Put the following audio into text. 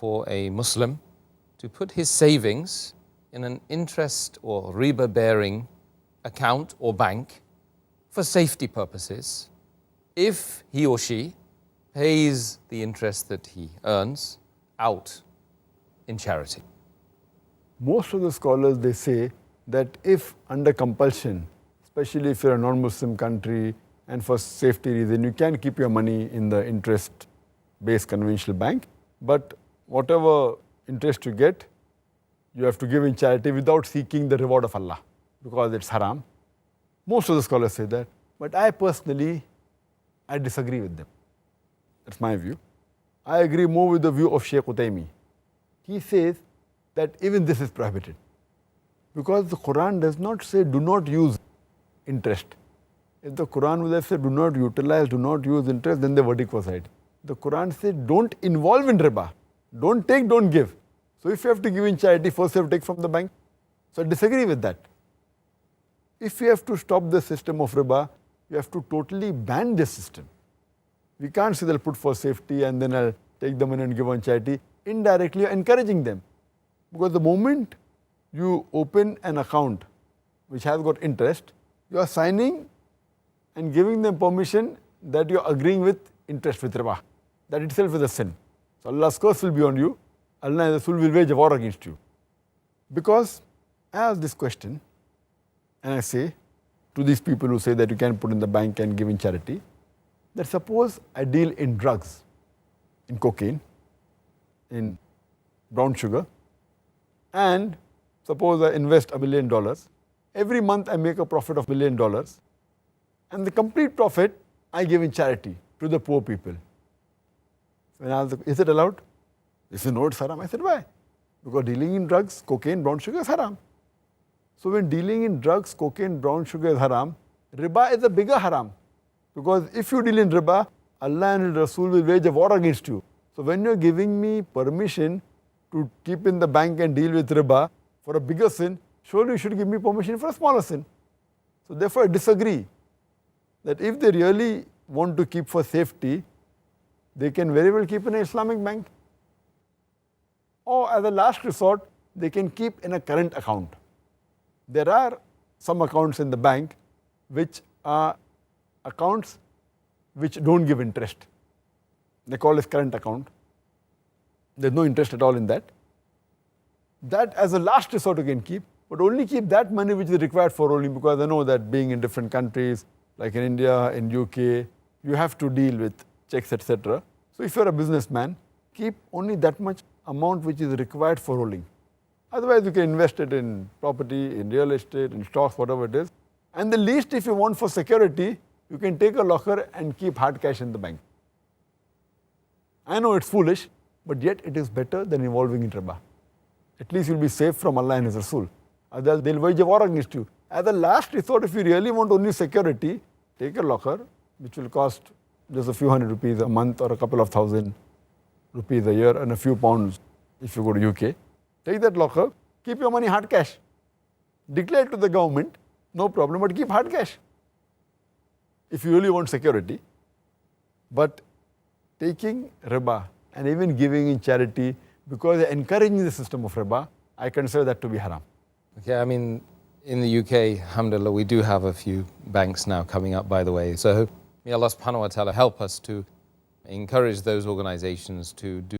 for a Muslim to put his savings in an interest or riba-bearing account or bank for safety purposes if he or she pays the interest that he earns out in charity? Most of the scholars, they say that if under compulsion, especially if you're a non-Muslim country and for safety reason, you can keep your money in the interest-based conventional bank, but whatever interest you get, you have to give in charity without seeking the reward of Allah, because it's haram. Most of the scholars say that, but I personally, I disagree with them. That's my view. I agree more with the view of Shaykh Utaymi. He says that even this is prohibited, because the Quran does not say do not use interest. If the Quran would have said do not utilize, do not use interest, then the verdict was right. The Quran said don't involve in riba. Don't take, don't give. So if you have to give in charity, first you have to take from the bank. So I disagree with that. If you have to stop the system of riba, you have to totally ban this system. We can't say they'll put for safety and then I'll take the money and give on charity. Indirectly, you're encouraging them. Because the moment you open an account which has got interest, you are signing and giving them permission that you are agreeing with interest with riba. That itself is a sin. So Allah's curse will be on you. Allah and Rasul will wage a war against you. Because I ask this question and I say to these people who say that you can put in the bank and give in charity, that suppose I deal in drugs, in cocaine, in brown sugar, and suppose I invest $1 million. Every month I make a profit of $1 million, and the complete profit I give in charity to the poor people. When I asked, is it allowed? They said, no, it's haram. I said, why? Because dealing in drugs, cocaine, brown sugar is haram. So when dealing in drugs, cocaine, brown sugar is haram, riba is a bigger haram. Because if you deal in riba, Allah and His Rasul will wage a war against you. So when you're giving me permission to keep in the bank and deal with riba for a bigger sin, surely you should give me permission for a smaller sin. So therefore I disagree that if they really want to keep for safety, they can very well keep in an Islamic bank. Or as a last resort, they can keep in a current account. There are some accounts in the bank which are accounts which don't give interest. They call it current account. There's no interest at all in that. That as a last resort you can keep, but only keep that money which is required for rolling, because I know that being in different countries, like in India, in UK, you have to deal with checks, etc. So if you're a businessman, keep only that much amount which is required for rolling. Otherwise you can invest it in property, in real estate, in stocks, whatever it is. And the least if you want for security, you can take a locker and keep hard cash in the bank. I know it's foolish, but yet it is better than involving in riba. At least you'll be safe from Allah and His Rasul. Otherwise they'll wage a war against you. As a last resort, if you really want only security, take a locker which will cost just a few hundred rupees a month or a couple of thousand rupees a year and a few pounds if you go to UK. Take that locker, keep your money hard cash. Declare it to the government, no problem, but keep hard cash if you really want security. But taking riba and even giving in charity because they're encouraging the system of riba, I consider that to be haram. Okay, I mean, in the UK, alhamdulillah, we do have a few banks now coming up, by the way. So may Allah subhanahu wa ta'ala help us to encourage those organizations to do